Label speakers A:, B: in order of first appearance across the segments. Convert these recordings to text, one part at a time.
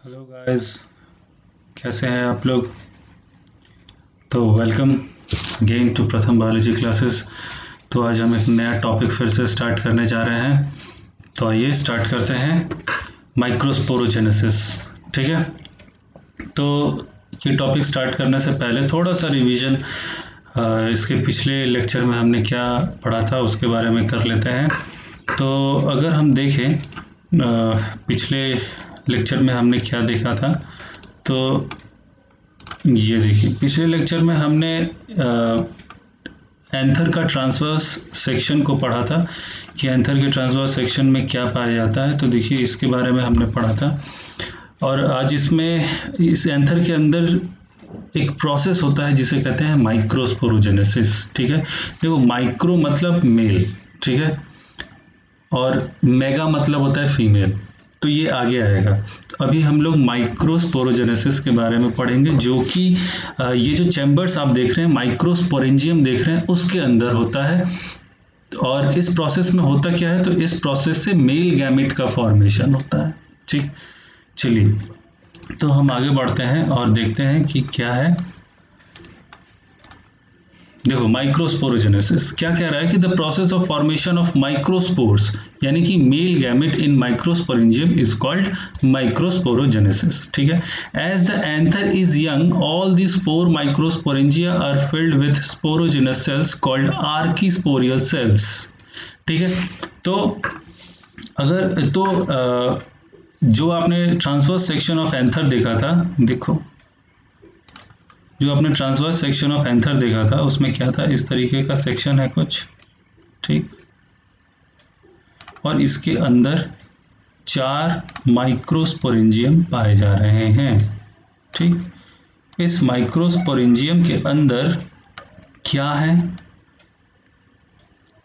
A: Hello guys, कैसे हैं आप लोग। तो वेलकम अगेन टू प्रथम बायोलॉजी क्लासेस। तो आज हम एक नया टॉपिक फिर से स्टार्ट करने जा रहे हैं। तो आइए स्टार्ट करते हैं माइक्रोस्पोरोजेनेसिस। ठीक है, तो ये टॉपिक स्टार्ट करने से पहले थोड़ा सा रिवीजन इसके पिछले लेक्चर में हमने क्या पढ़ा था उसके बारे में कर लेते हैं। तो अगर हम देखें पिछले लेक्चर में हमने क्या देखा था, तो ये देखिए पिछले लेक्चर में हमने एंथर का ट्रांसवर्स सेक्शन को पढ़ा था कि एंथर के ट्रांसवर्स सेक्शन में क्या पाया जाता है। तो देखिए इसके बारे में हमने पढ़ा था। और आज इसमें इस एंथर के अंदर एक प्रोसेस होता है जिसे कहते हैं माइक्रोस्पोरोजेनेसिस। ठीक है, देखो माइक्रो मतलब मेल, ठीक है, और मेगा मतलब होता है फीमेल। तो ये आगे आएगा। अभी हम लोग माइक्रोस्पोरोजेनेसिस के बारे में पढ़ेंगे, जो कि ये जो चैम्बर्स आप देख रहे हैं, माइक्रोस्पोरेंजियम देख रहे हैं, उसके अंदर होता है। और इस प्रोसेस में होता क्या है, तो इस प्रोसेस से मेल गैमेट का फॉर्मेशन होता है। ठीक, चलिए तो हम आगे बढ़ते हैं और देखते हैं कि क्या है। देखो माइक्रोस्पोरोजेनेसिस क्या कह रहा है कि the process of formation of microspores यानी कि male gamete in microsporangium is called microsporogenesis. ठीक है, as the anther is young all these four microsporangia are filled with sporogenous cells called archesporial cells. ठीक है, तो अगर जो आपने ट्रांसवर्स सेक्शन ऑफ एंथर देखा था, देखो जो आपने ट्रांसवर्स सेक्शन ऑफ एंथर देखा था उसमें क्या था, इस तरीके का सेक्शन है कुछ, ठीक, और इसके अंदर 4 माइक्रोस्पोरेंजियम पाए जा रहे हैं। ठीक, इस माइक्रोस्पोरेंजियम के अंदर क्या है,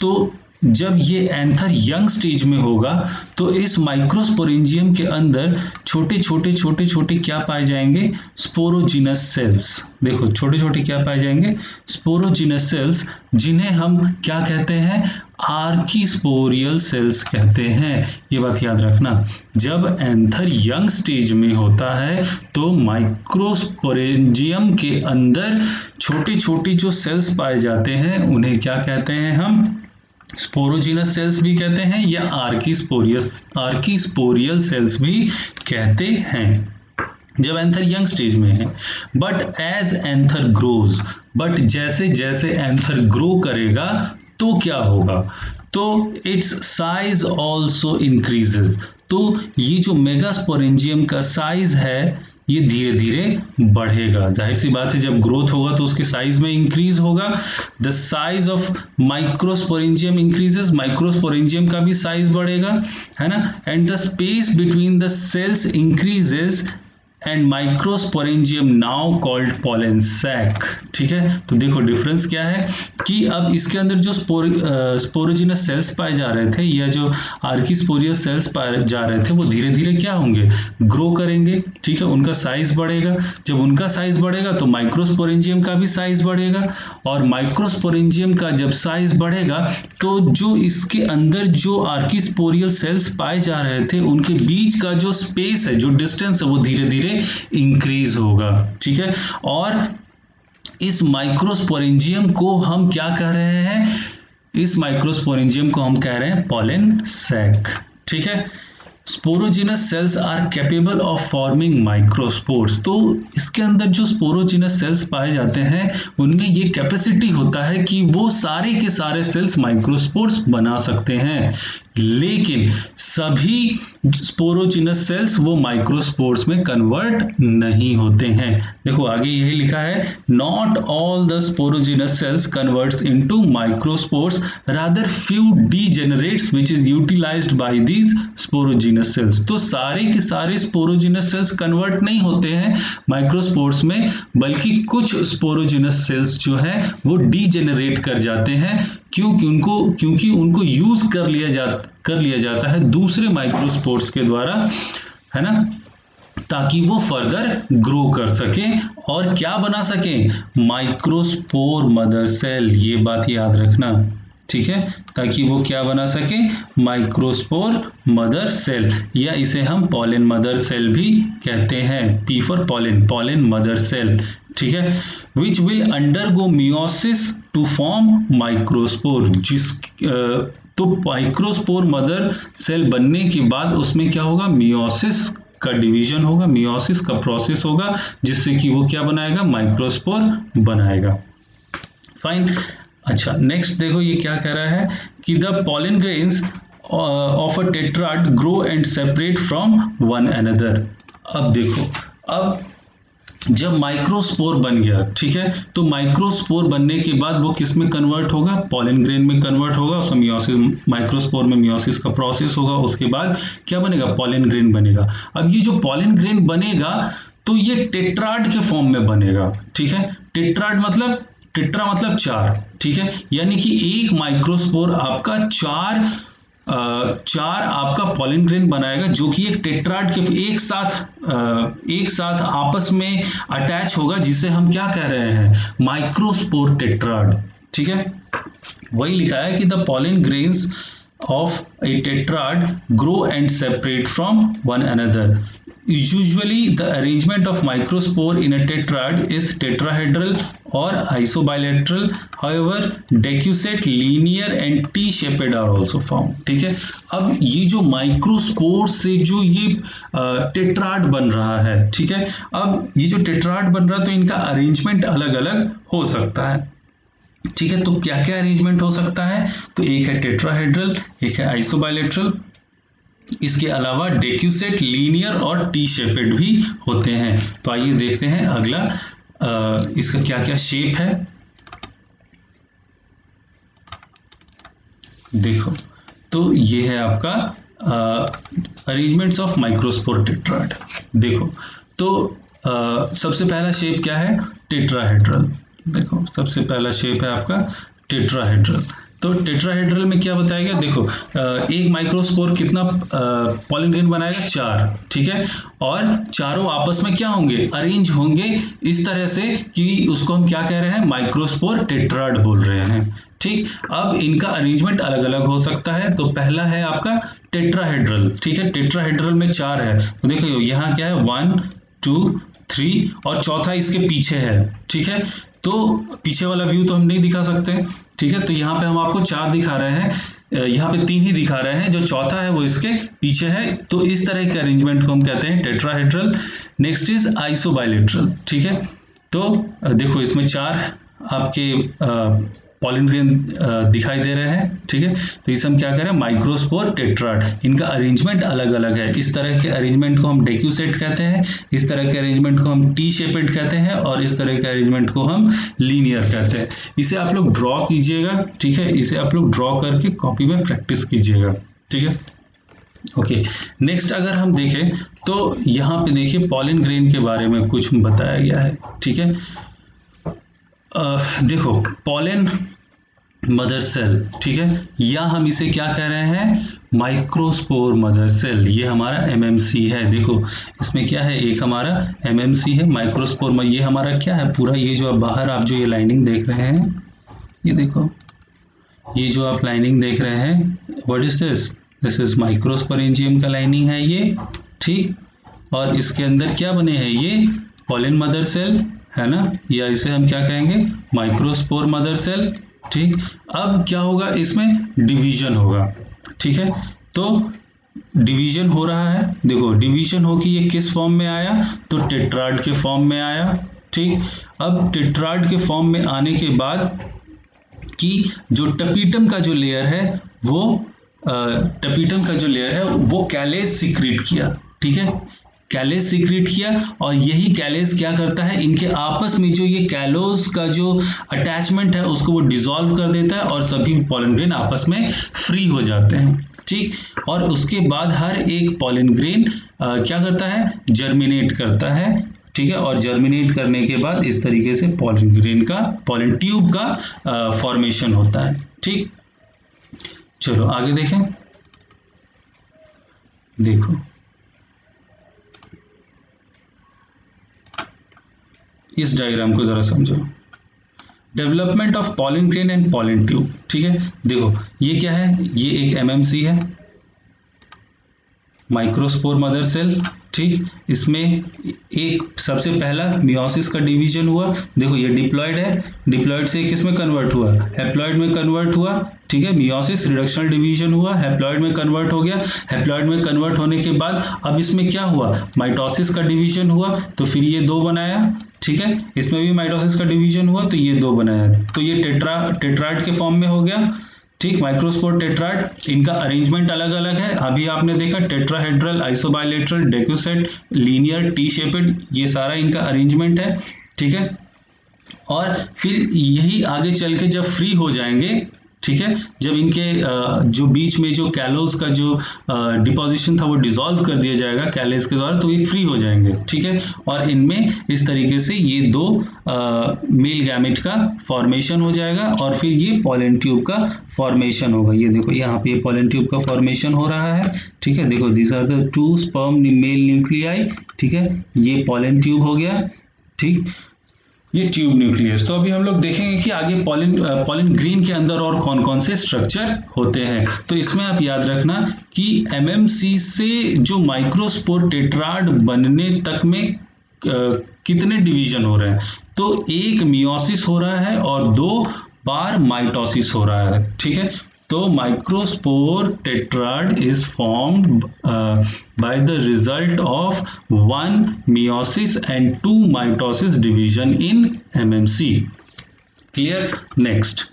A: तो जब ये एंथर यंग स्टेज में होगा तो इस माइक्रोस्पोरेंजियम के अंदर छोटे छोटे क्या पाए जाएंगे, स्पोरोजिनस सेल्स। देखो छोटे छोटे क्या पाए जाएंगे, स्पोरोजिनस सेल्स, जिन्हें हम क्या कहते हैं, आर्कीस्पोरियल सेल्स कहते हैं। ये बात याद रखना, जब एंथर यंग स्टेज में होता है तो माइक्रोस्पोरेंजियम के अंदर छोटे छोटे जो सेल्स पाए जाते हैं उन्हें क्या कहते हैं, हम स्पोरोजिनस सेल्स भी कहते हैं या आर्कीस्पोरियल सेल्स भी कहते हैं, जब एंथर यंग स्टेज में है। But as anther grows, but जैसे जैसे एंथर ग्रो करेगा तो क्या होगा, तो इट्स साइज ऑल्सो इंक्रीजेज। तो ये जो मेगास्पोरेंजियम का साइज है ये धीरे धीरे बढ़ेगा। जाहिर सी बात है, जब ग्रोथ होगा तो उसके साइज में इंक्रीज होगा। The size of microsporangium increases, microsporangium का भी साइज बढ़ेगा, है ना। And the space between the cells increases and microsporangium now called pollen sac. ठीक है, तो देखो डिफरेंस क्या है कि अब इसके अंदर जो स्पोरोजिनस सेल्स पाए जा रहे थे या जो आर्कीस्पोरियल सेल्स पाए जा रहे थे वो धीरे धीरे क्या होंगे, ग्रो करेंगे। ठीक है, उनका साइज बढ़ेगा। जब उनका साइज बढ़ेगा तो माइक्रोस्पोरेंजियम का भी साइज बढ़ेगा, और माइक्रोस्पोरेंजियम का जब साइज बढ़ेगा तो जो इसके अंदर जो आर्कीस्पोरियल सेल्स पाए जा रहे थे उनके बीच का जो स्पेस है, जो डिस्टेंस है, वो धीरे धीरे इंक्रीज होगा। ठीक है, और इस माइक्रोस्पोरेंजियम को हम क्या कह रहे हैं, इस माइक्रोस्पोरेंजियम को हम कह रहे हैं पॉलन सैक। ठीक है, sporogenous cells are capable of forming microspores. तो इसके अंदर जो स्पोरोजिनस सेल्स पाए जाते हैं उनमें ये कैपेसिटी होता है कि वो सारे के सारे सेल्स माइक्रोस्पोर्स बना सकते हैं, लेकिन सभी स्पोरोजिनस सेल्स वो माइक्रोस्पोर्स में कन्वर्ट नहीं होते हैं। देखो आगे यही लिखा है, not all the sporogenous cells converts into microspores, rather few degenerates which is utilized by these sporogenous cells. तो सारे के सारे स्पोरोजिनस सेल्स कन्वर्ट नहीं होते हैं माइक्रोस्पोर्स में, बल्कि कुछ स्पोरोजिनस सेल्स जो है वो डीजेनरेट कर जाते हैं। क्योंकि उनको यूज कर लिया जाता है दूसरे माइक्रोस्पोर्स के द्वारा, है ना, ताकि वो फर्दर ग्रो कर सके और क्या बना सके, माइक्रोस्पोर मदर सेल। ये बात याद रखना, ठीक है, ताकि वो क्या बना सके, माइक्रोस्पोर मदर सेल, या इसे हम पॉलन मदर सेल भी कहते हैं। P for pollen, pollen mother cell, ठीक है। Which will undergo meiosis to form microspore, तो माइक्रोस्पोर मदर सेल बनने के बाद उसमें क्या होगा, मियोसिस का डिवीजन होगा, मियोसिस का प्रोसेस होगा, जिससे कि वो क्या बनाएगा, माइक्रोस्पोर बनाएगा। फाइन। अच्छा, नेक्स्ट देखो ये क्या कह रहा है कि the pollen grains of a tetrad grow and separate from one another. अब देखो, अब जब माइक्रोस्पोर बन गया, ठीक है, तो माइक्रोस्पोर बनने के बाद वो किस में कन्वर्ट होगा, पॉलन ग्रेन में कन्वर्ट होगा, उसमें मियोसिस, माइक्रोस्पोर में मियोसिस का प्रोसेस होगा, उसके बाद क्या बनेगा, पॉलन ग्रेन बनेगा। अब ये जो पॉलन ग्रेन बनेगा तो ये टेट्राड के फॉर्म में बनेगा, ठीक है। टेट्राड मतलब, टेट्रा मतलब चार, ठीक है, यानी कि एक माइक्रोस्पोर आपका चार आपका पॉलन ग्रेन बनाएगा, जो कि एक टेट्राड के एक साथ आपस में अटैच होगा, जिसे हम क्या कह रहे हैं, माइक्रोस्पोर टेट्राड, ठीक है। वही लिखा है कि the pollen grains of a tetrad grow and separate from one another. Usually the arrangement of microspore in a tetrad is tetrahedral or isobilateral. However, decussate, linear and T-shaped are also found. ठीक है, अब ये जो microspore से जो ये tetrad बन रहा है, ठीक है, अब ये जो टेट्राड बन रहा है तो इनका अरेंजमेंट अलग अलग हो सकता है, ठीक है। तो क्या क्या अरेंजमेंट हो सकता है, तो एक है टेट्राहेड्रल, एक है आइसोबाइलेट्रल, इसके अलावा डेक्यूसेट, लीनियर और टी शेपेड भी होते हैं। तो आइए देखते हैं अगला, इसका क्या क्या शेप है। देखो, तो ये है आपका अरेंजमेंट्स ऑफ माइक्रोस्पोर टेट्राड। देखो, तो सबसे पहला शेप क्या है, टेट्राहेड्रल। देखो, सबसे पहला शेप है आपका टेट्राहेड्रल। तो टेट्राहेड्रल में क्या बताया गया, देखो, एक माइक्रोस्पोर कितना पॉलन ग्रेन बनाएगा, चार, ठीक है, और चारों आपस में क्या होंगे, अरेंज होंगे इस तरह से कि उसको हम क्या कह रहे हैं, माइक्रोस्पोर टेट्राड बोल रहे हैं, ठीक। अब इनका अरेंजमेंट अलग अलग हो सकता है। तो पहला है आपका टेट्राहेड्रल, ठीक है, टेट्राहेड्रल में चार है, तो देखो यहाँ क्या है, 1 2 3, और चौथा इसके पीछे है, ठीक है। तो पीछे वाला व्यू तो हम नहीं दिखा सकते, ठीक है, तो यहाँ पे हम आपको चार दिखा रहे हैं, यहाँ पे तीन ही दिखा रहे हैं, जो चौथा है वो इसके पीछे है। तो इस तरह के अरेंजमेंट को हम कहते हैं टेट्राहेड्रल। नेक्स्ट इज आइसोबाइलेट्रल, ठीक है। तो देखो, इसमें चार आपके पॉलन ग्रेन दिखाई दे रहे हैं, ठीक है, तो इसे हम क्या कह रहे हैं, माइक्रोस्पोर टेट्राड। इनका अरेंजमेंट अलग अलग है। इस तरह के अरेंजमेंट को हम डेक्यूसेट कहते हैं, इस तरह के अरेंजमेंट को हम टी शेपेड कहते हैं, और इस तरह के अरेंजमेंट को हम लीनियर कहते हैं। इसे आप लोग ड्रॉ कीजिएगा, ठीक है, इसे आप लोग ड्रॉ करके कॉपी में प्रैक्टिस कीजिएगा, ठीक है। ओके, नेक्स्ट अगर हम देखें तो यहाँ पे देखिए पॉलन ग्रेन के बारे में कुछ बताया गया है, ठीक है। देखो, पॉलन मदर सेल, ठीक है, या हम इसे क्या कह रहे हैं, माइक्रोस्पोर मदर सेल, ये हमारा एमएमसी है। देखो, इसमें क्या है, एक हमारा एमएमसी है, माइक्रोस्पोर में ये हमारा क्या है, पूरा ये जो बाहर आप जो ये लाइनिंग देख रहे हैं, ये देखो, ये जो आप लाइनिंग देख रहे हैं, what is this, this is microsporangium का लाइनिंग है ये, ठीक। और इसके अंदर क्या बने हैं, ये पॉलन मदर सेल है ना, या इसे हम क्या कहेंगे, माइक्रोस्पोर मदर सेल, ठीक। अब क्या होगा, इसमें डिवीजन होगा, ठीक है। तो डिवीजन हो रहा है, देखो डिवीजन हो कि ये किस फॉर्म में आया, तो टेट्राड के फॉर्म में आया, ठीक। अब टेट्राड के फॉर्म में आने के बाद कि जो टपीटम का जो लेयर है वो कैलेज सीक्रेट किया, ठीक है, कैलेज सीक्रेट किया, और यही कैलेज क्या करता है, इनके आपस में जो ये कैलोज का जो अटैचमेंट है उसको वो डिसॉल्व कर देता है, और सभी पॉलन ग्रेन आपस में फ्री हो जाते हैं, ठीक। और उसके बाद हर एक पॉलन ग्रेन क्या करता है, जर्मिनेट करता है, ठीक है, और जर्मिनेट करने के बाद इस तरीके से पॉलन ग्रेन का, पॉलन ट्यूब का फॉर्मेशन होता है, ठीक। चलो आगे देखें। देखो, इस डायग्राम को जरा समझो। Development of pollen grain and pollen tube. ठीक है, देखो ये क्या है, ये एक एमएमसी है, माइक्रोस्पोर मदर सेल। ठीक, इसमें एक सबसे पहला मियोसिस का डिवीजन हुआ, देखो ये डिप्लॉयड है, डिप्लॉयड से किस में कन्वर्ट हुआ, हैप्लॉयड में कन्वर्ट हुआ। ठीक है, मियोसिस रिडक्शनल डिवीजन हुआ, हैप्लॉयड में कन्वर्ट हो गया, हैप्लॉयड में कन्वर्ट होने के बाद अब इसमें क्या हुआ, माइटोसिस का डिवीजन हुआ, तो फिर ये दो बनाया। ठीक है, इसमें भी माइटोसिस का डिवीजन हुआ तो ये दो बनाया, तो ये टेट्राड के फॉर्म में हो गया। ठीक, माइक्रोस्पोर टेट्राड, इनका अरेंजमेंट अलग अलग है, अभी आपने देखा tetrahedral, isobilateral, decussate, linear, T shaped, ये सारा इनका अरेंजमेंट है। ठीक है, और फिर यही आगे चल के जब फ्री हो जाएंगे, ठीक है, जब इनके जो बीच में जो कैलोस का जो डिपोजिशन था वो डिसॉल्व कर दिया जाएगा कैलेस के द्वारा, तो ये फ्री हो जाएंगे। ठीक है, और इनमें इस तरीके से ये दो मेल गैमेट का फॉर्मेशन हो जाएगा और फिर ये पॉलन ट्यूब का फॉर्मेशन होगा। ये देखो यहाँ पे ये पॉलन ट्यूब का फॉर्मेशन हो रहा है। ठीक है, देखो this are the two sperm male nuclei. ठीक है, ये पॉलन ट्यूब हो गया। ठीक, ये ट्यूब न्यूक्लियस। तो अभी हम लोग देखेंगे कि आगे पॉलन ग्रेन के अंदर और कौन कौन से स्ट्रक्चर होते हैं। तो इसमें आप याद रखना कि एमएमसी से जो माइक्रोस्पोर टेट्राड बनने तक में कितने डिवीजन हो रहे हैं, तो एक मियोसिस हो रहा है और 2 बार माइटोसिस हो रहा है। ठीक है, तो microspore tetrad is formed by the result of 1 meiosis and 2 mitosis division in MMC. Clear? Next.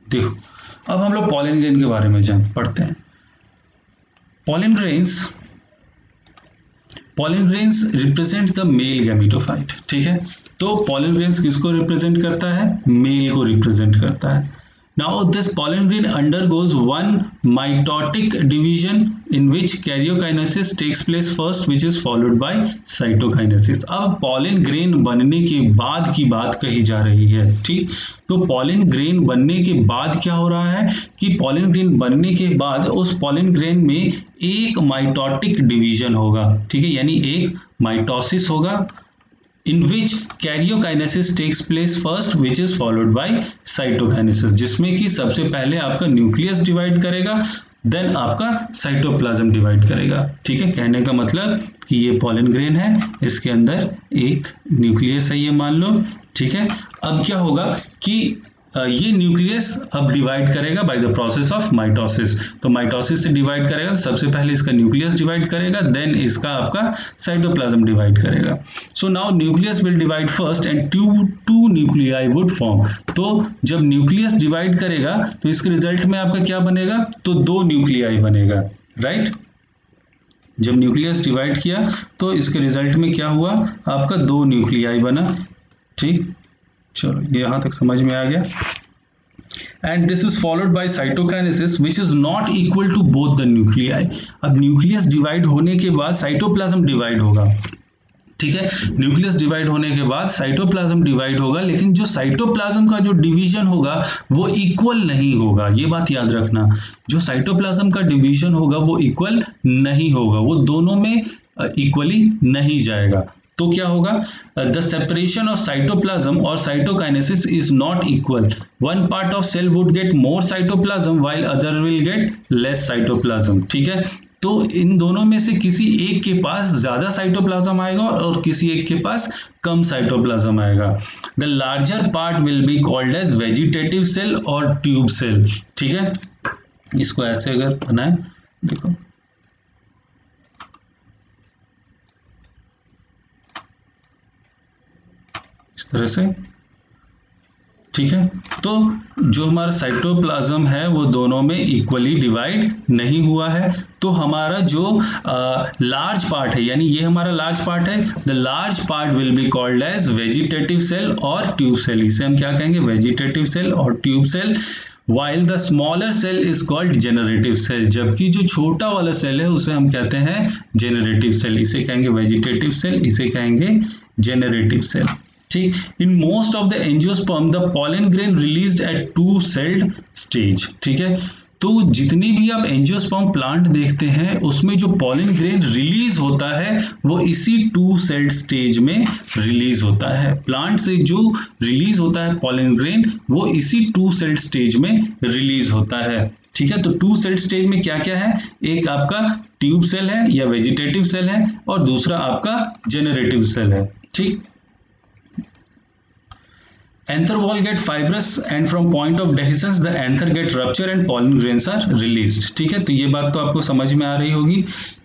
A: देखो अब हम लोग पॉलन ग्रेन के बारे में पढ़ते हैं। Pollen grains represents the male gametophyte. ठीक है, तो पॉलन ग्रेन्स किसको रिप्रेजेंट करता है, मेल को रिप्रेजेंट करता है। Now this pollen grain undergoes 1 mitotic division in which karyokinesis takes place first, which is followed by cytokinesis। अब पॉलन ग्रेन बनने के बाद की बात कही जा रही है। ठीक, तो पॉलन ग्रेन बनने के बाद क्या हो रहा है कि पॉलन ग्रेन बनने के बाद उस पॉलन ग्रेन में एक माइटोटिक डिवीजन होगा। ठीक है, यानी एक माइटोसिस होगा in which karyokinesis takes place first, which is followed by cytokinesis, जिसमें कि सबसे पहले आपका न्यूक्लियस डिवाइड करेगा, देन आपका साइटोप्लाज्म डिवाइड करेगा। ठीक है, कहने का मतलब कि ये पॉलन ग्रेन है, इसके अंदर एक न्यूक्लियस है, ये मान लो। ठीक है, अब क्या होगा कि ये न्यूक्लियस अब डिवाइड करेगा by the process of mitosis. तो माइटोसिस से डिवाइड करेगा, सबसे पहले इसका न्यूक्लियस डिवाइड करेगा, देन इसका आपका साइटोप्लाज्म डिवाइड करेगा। So now nucleus will divide first and two nuclei would form. तो जब न्यूक्लियस डिवाइड करेगा तो इसके रिजल्ट में आपका क्या बनेगा, तो 2 न्यूक्लियाई बनेगा। राइट, जब न्यूक्लियस डिवाइड किया तो इसके रिजल्ट में क्या हुआ, आपका 2 न्यूक्लियाई बना। ठीक, चलो ये यहां तक समझ में आ गया। And this is followed by cytokinesis which is not equal to both the nuclei. अब न्यूक्लियस डिवाइड होने के बाद साइटोप्लाज्म डिवाइड होगा। ठीक है, न्यूक्लियस डिवाइड होने के बाद साइटोप्लाज्म डिवाइड होगा, लेकिन जो साइटोप्लाज्म का जो डिवीजन होगा वो इक्वल नहीं होगा। ये बात याद रखना, जो साइटोप्लाज्म का डिवीजन होगा वो इक्वल नहीं होगा, वो दोनों में इक्वली नहीं जाएगा। तो क्या होगा, द सेपरेशन ऑफ साइटोप्लाज्म और cytokinesis is not equal. One part of cell would get more cytoplasm while other will get less cytoplasm. ठीक है, तो इन दोनों में से किसी एक के पास ज्यादा साइटोप्लाज्म आएगा और किसी एक के पास कम साइटोप्लाज्म आएगा। The larger part will be called as vegetative cell और ट्यूब सेल। ठीक है, इसको ऐसे अगर बनाए, देखो इस तरह से। ठीक है, तो जो हमारा साइटोप्लाज्म है वो दोनों में इक्वली डिवाइड नहीं हुआ है। तो हमारा जो लार्ज पार्ट है, यानी ये हमारा लार्ज पार्ट है, the large part will be called as vegetative cell और ट्यूब सेल। इसे हम क्या कहेंगे, वेजिटेटिव सेल और tube cell. while the smaller cell is called generative cell, जबकि जो छोटा वाला सेल है उसे हम कहते हैं जेनरेटिव सेल। इसे कहेंगे वेजिटेटिव सेल, इसे कहेंगे जेनरेटिव सेल। ठीक। In most of the angiosperm the pollen grain released at two celled stage, ठीक है। तो जितनी भी आप एंजियोस्पर्म प्लांट देखते हैं उसमें जो पॉलन ग्रेन रिलीज होता है वो इसी टू सेल्ड स्टेज में रिलीज होता है। प्लांट से जो रिलीज होता है पॉलन ग्रेन वो इसी टू सेल्ड स्टेज में रिलीज होता है, ठीक है। तो टू सेल्ड स्टेज में क्या क्या है, एक आपका ट्यूब सेल है या वेजिटेटिव सेल है और दूसरा आपका जेनरेटिव सेल है, ठीक। Anther wall get fibrous and from point of dehiscence the anther get rupture and pollen grains are released, ठीक है। तो ये बात तो आपको समझ में आ रही होगी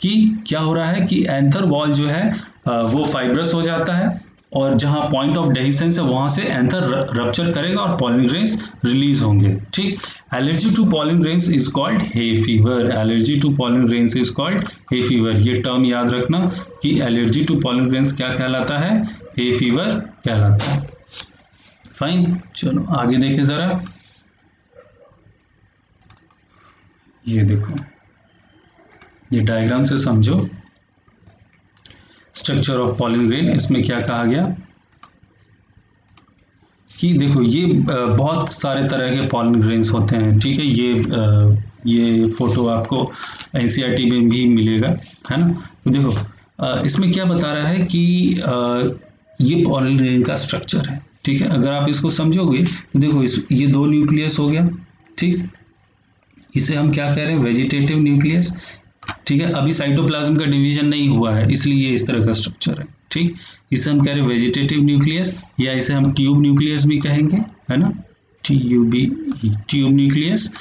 A: कि क्या हो रहा है कि एंथर वॉल जो है वो फाइब्रस हो जाता है और जहां पॉइंट ऑफ डेहिसेंस है वहां से एंथर रप्चर करेगा और पॉलन ग्रेन्स रिलीज होंगे, ठीक। Allergy to pollen grains is called hay fever, allergy to pollen grains is called hay fever. ये टर्म याद रखना कि एलर्जी टू पॉलन ग्रेन्स क्या कहलाता है, हे फीवर कहलाता है। फाइन, चलो आगे देखें जरा। ये देखो, ये डायग्राम से समझो स्ट्रक्चर ऑफ पॉलन ग्रेन। इसमें क्या कहा गया कि देखो ये बहुत सारे तरह के पॉलन ग्रेन्स होते हैं, ठीक है। ये फोटो आपको एनसीईआरटी में भी मिलेगा, है ना। तो देखो इसमें क्या बता रहा है कि ये पॉलन ग्रेन का स्ट्रक्चर है, ठीक है। अगर आप इसको समझोगे तो देखो ये दो न्यूक्लियस हो गया, ठीक। इसे हम क्या कह रहे हैं, वेजिटेटिव न्यूक्लियस, ठीक है। अभी साइटोप्लाज्म का डिवीजन नहीं हुआ है इसलिए ये इस तरह का स्ट्रक्चर है, ठीक। इसे हम कह रहे हैं वेजिटेटिव न्यूक्लियस या इसे हम ट्यूब न्यूक्लियस भी कहेंगे, है ना, ट्यूब न्यूक्लियस,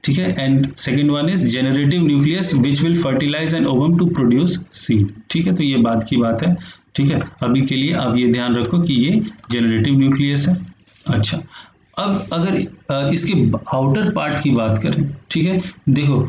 A: ठीक है। And second one is generative nucleus which will fertilize an ovum to produce seed, ठीक है। तो ये बाद की बात है, ठीक है। अभी के लिए आप ये ध्यान रखो कि ये जेनरेटिव न्यूक्लियस है। अच्छा, अब अगर इसके आउटर पार्ट की बात करें, ठीक है, देखो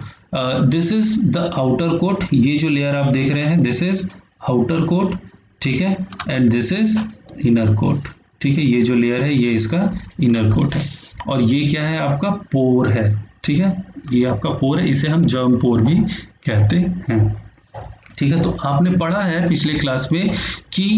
A: this is the outer coat, ये जो लेयर आप देख रहे हैं दिस इज आउटर कोट, ठीक है। And this is inner coat, ठीक है। ये जो लेयर है ये इसका इनर कोट है और ये क्या है, आपका पोर है, ठीक है। ये आपका पोर है, इसे हम जर्म पोर भी कहते हैं, ठीक है। तो आपने पढ़ा है पिछले क्लास में कि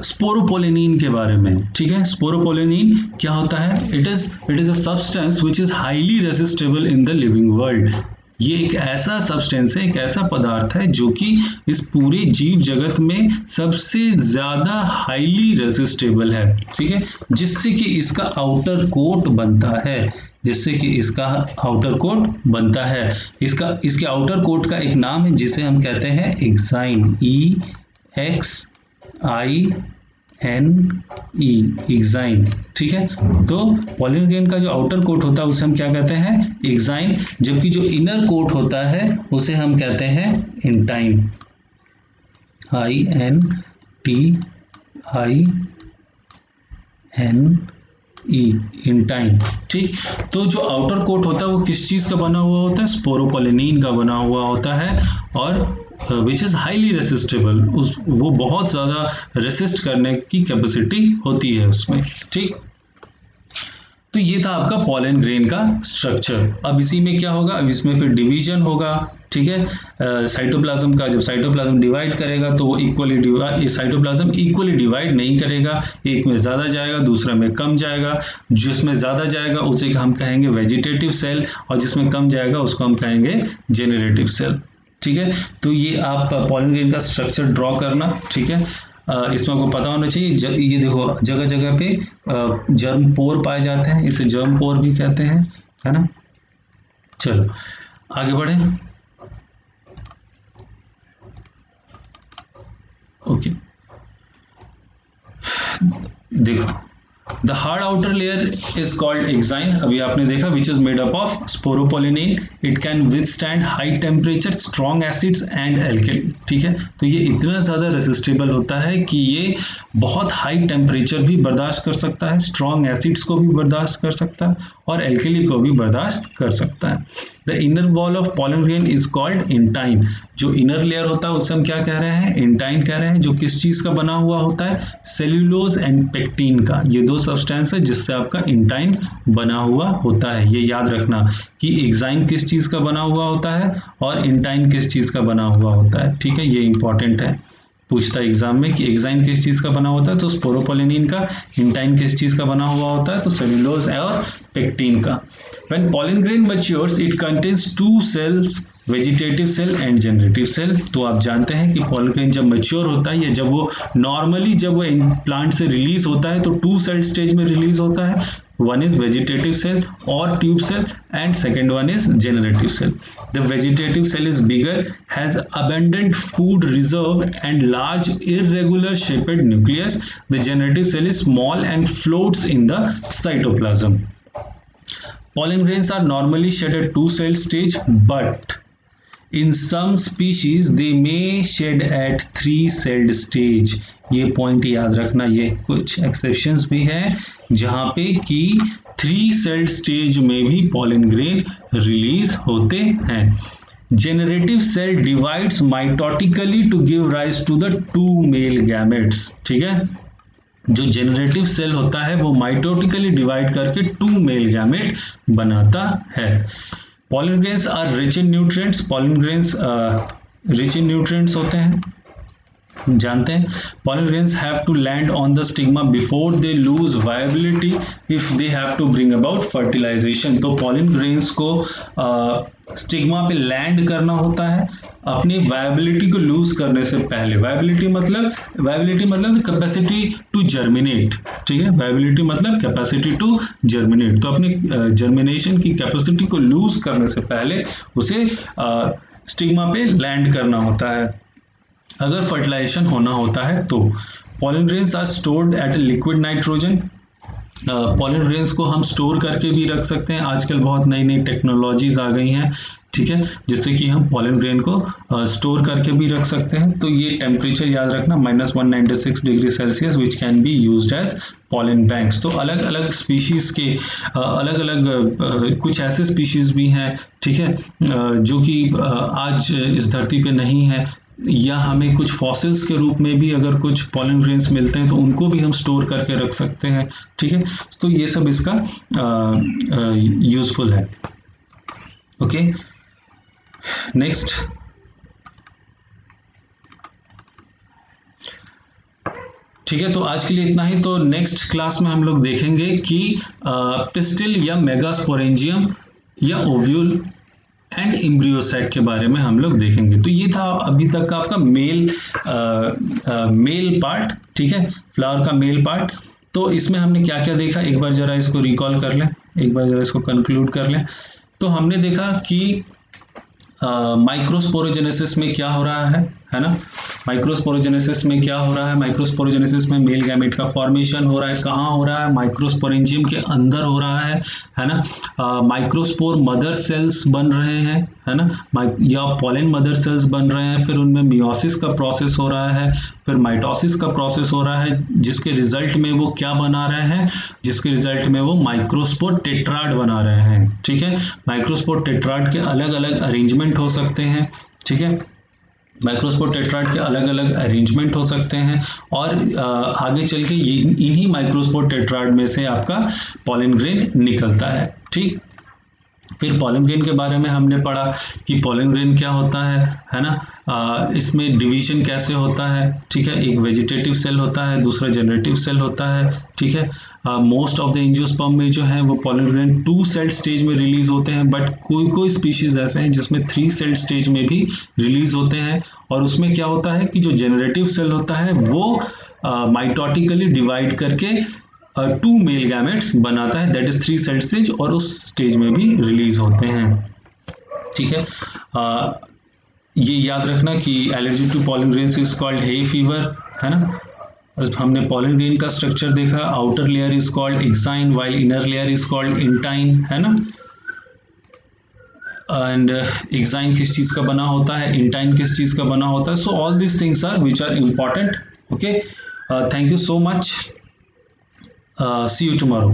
A: स्पोरोपोलेनिन के बारे में, ठीक है। स्पोरोपोलेनिन क्या होता है, it is a substance which is highly resistible in the living world. ये एक ऐसा सब्सटेंस है, एक ऐसा पदार्थ है जो कि इस पूरे जीव जगत में सबसे ज्यादा हाईली रेसिस्टेबल है, ठीक है। जिससे कि इसका आउटर कोट बनता है, जिससे कि इसका आउटर कोट बनता है। इसके आउटर कोट का एक नाम है जिसे हम कहते हैं एक्साइन, EXINE, एक्साइन, ठीक है। तो पॉलन ग्रेन का जो आउटर कोट होता है उसे हम क्या कहते हैं, एक्साइन, जबकि जो इनर कोट होता है उसे हम कहते हैं इंटाइन, इंटाइन, ठीक। तो जो आउटर कोट होता है वो किस चीज का बना हुआ होता है, स्पोरोपोलेनिन का बना हुआ होता है और विच इज हाईली रेसिस्टेबल, वो बहुत ज्यादा रेसिस्ट करने की कैपेसिटी होती है उसमें, ठीक। तो ये था आपका पॉलन ग्रेन का स्ट्रक्चर। अब इसी में क्या होगा, अब इसमें फिर डिवीजन होगा, ठीक है। साइटोप्लाज्म का जब साइटोप्लाज्म डिवाइड करेगा तो वो साइटोप्लाज्म इक्वली डिवाइड नहीं करेगा, एक में ज्यादा जाएगा दूसरा में कम जाएगा। जिसमें ज्यादा जाएगा उसे हम कहेंगे वेजिटेटिव सेल और जिसमें कम जाएगा उसको हम कहेंगे जेनरेटिव सेल, ठीक है। तो ये आप पॉलन ग्रेन का स्ट्रक्चर ड्रॉ करना, ठीक है। इसमें आपको पता होना चाहिए। ये देखो जगह जगह पे जर्म पोर पाए जाते हैं, इसे जर्म पोर भी कहते हैं, है ना। चलो आगे बढ़े। ओके, देखो the hard outer layer is called exine, अभी आपने देखा, which is made up of sporopollenin. It can withstand high temperature, strong acids and alkali, ठीक है। तो ये इतना ज्यादा रेसिस्टेबल होता है कि ये बहुत हाई टेम्परेचर भी बर्दाश्त कर सकता है, स्ट्रॉन्ग एसिड्स को भी बर्दाश्त कर सकता है और एल्कली को भी बर्दाश्त कर सकता है। The inner wall of pollen grain is called intine, जो इनर लेयर होता है उसे हम क्या कह रहे हैं, इंटाइन कह रहे हैं, जो किस चीज का बना हुआ होता है, सेल्यूलोज एंड पेक्टिन का। ये दो सब्सटेंस है जिससे आपका इंटाइन बना हुआ होता है। ये याद रखना कि एक्साइन किस चीज का बना हुआ होता है और इंटाइन किस चीज का बना हुआ होता है, ठीक है। ये इंपॉर्टेंट है। पूछता है एग्जाम में कि एग्जाइन किस चीज का बना होता है, तो स्पोरोपोलिनिन का। इंटाइन किस चीज का बना हुआ होता है, तो सेल्यूलोज और पेक्टिन का। When pollen grain matures, it contains two cells, vegetative cell and generative cell. तो आप जानते हैं कि pollen grain जब मैच्योर होता है या जब वो नॉर्मली जब वो प्लांट से रिलीज होता है तो 2 सेल स्टेज में रिलीज होता है। One is vegetative cell or tube cell and second one is generative cell. The vegetative cell is bigger, has abundant food reserve and large irregular shaped nucleus. The generative cell is small and floats in the cytoplasm. Pollen grains are normally shed at 2-cell stage, but in some species they may shed at 3-celled stage. ये point याद रखना, ये कुछ exceptions भी हैं जहां पे कि 3-celled स्टेज में भी pollen grain रिलीज होते हैं। Generative cell divides mitotically to give rise to the 2 male gametes. ठीक है, जो जेनरेटिव सेल होता है वो माइटोटिकली डिवाइड करके 2 मेल गैमेट बनाता है। Pollen grains are rich in nutrients. Pollen grains rich in nutrients होते हैं, जानते हैं। pollen grains have to land on the stigma before they lose viability if they have to bring about fertilization. तो pollen grains को stigma पे land करना होता है अपनी वायबिलिटी को लूज करने से पहले। वायबिलिटी मतलब कैपेसिटी टू जर्मिनेट, ठीक है। वायबिलिटी मतलब कैपेसिटी टू जर्मिनेट। तो अपनी जर्मिनेशन की कैपेसिटी को लूज करने से पहले उसे स्टिग्मा पे लैंड करना होता है अगर फर्टिलाइजेशन होना होता है तो। Pollen grains are stored at liquid nitrogen. Pollen grains को हम स्टोर करके भी रख सकते हैं। आजकल बहुत नई नई टेक्नोलॉजीज आ गई हैं, ठीक है, जिससे कि हम पॉलन ग्रेन को स्टोर करके भी रख सकते हैं। तो ये टेम्परेचर याद रखना -196 degree Celsius which can be used as pollen banks. तो अलग अलग स्पीशीज के अलग अलग कुछ ऐसे स्पीशीज भी हैं, ठीक है, जो कि आज इस धरती पे नहीं है, या हमें कुछ फॉसिल्स के रूप में भी अगर कुछ पॉलन ग्रेन्स मिलते हैं तो उनको भी हम स्टोर करके रख सकते हैं, ठीक है। तो ये सब इसका यूजफुल है। ओके, नेक्स्ट ठीक है, तो आज के लिए इतना ही। तो नेक्स्ट क्लास में हम लोग देखेंगे कि पिस्टिल या मेगास्पोरेंजियम या ओव्यूल एंड एम्ब्रियोसैक के बारे में हम लोग देखेंगे। तो ये था अभी तक का आपका मेल पार्ट, ठीक है, फ्लावर का मेल पार्ट। तो इसमें हमने क्या क्या देखा, एक बार जरा इसको रिकॉल कर लें, एक बार जरा इसको कंक्लूड कर लें। तो हमने देखा कि माइक्रोस्पोरोजेनेसिस में क्या हो रहा है ना। माइक्रोस्पोरोजेनेसिस में क्या हो रहा है, माइक्रोस्पोरोजेनेसिस में मेल गैमेट का फॉर्मेशन हो रहा है। कहाँ हो रहा है, माइक्रोस्पोरेंजियम के अंदर हो रहा है ना। माइक्रोस्पोर मदर सेल्स बन रहे हैं, है ना, या पॉलन मदर सेल्स बन रहे हैं। फिर उनमें मियोसिस का प्रोसेस हो रहा है, फिर माइटोसिस का प्रोसेस हो रहा है, जिसके रिजल्ट में वो क्या बना रहे हैं, जिसके रिजल्ट में वो माइक्रोस्पोर टेट्राड बना रहे हैं, ठीक है। माइक्रोस्पोर टेट्राड के अलग अलग अरेंजमेंट हो सकते हैं, ठीक है, माइक्रोस्पोर टेट्राड के अलग अलग अरेंजमेंट हो सकते हैं। और आगे चल के इन्हीं माइक्रोस्पोर टेट्राड में से आपका पॉलन ग्रेन निकलता है, ठीक। फिर पॉलन ग्रेन के बारे में हमने पढ़ा कि पॉलन ग्रेन क्या होता है ना, इसमें डिवीजन कैसे होता है, ठीक है। एक वेजिटेटिव सेल होता है, दूसरा जनरेटिव सेल होता है, ठीक है। मोस्ट ऑफ द एंजियोस्पर्म में जो है वो पॉलन ग्रेन 2 सेल स्टेज में रिलीज होते हैं, बट कोई स्पीशीज ऐसे हैं जिसमें 3 सेल स्टेज में भी रिलीज होते हैं। और उसमें क्या होता है कि जो जनरेटिव सेल होता है वो माइटोटिकली डिवाइड करके 2 मेल गैमेट्स बनाता है, दैट इज 3 सेल स्टेज, और उस स्टेज में भी रिलीज होते हैं, ठीक है। ये याद रखना कि allergy to pollen grains is called hay fever, है ना। हमने पॉलन ग्रेन का स्ट्रक्चर देखा, outer layer is called exine while inner layer is called intine, है ना। एंड एक्साइन किस चीज का बना होता है, इंटाइन किस चीज का बना होता है। So all this things are which are important. Okay, thank you so much, see you tomorrow.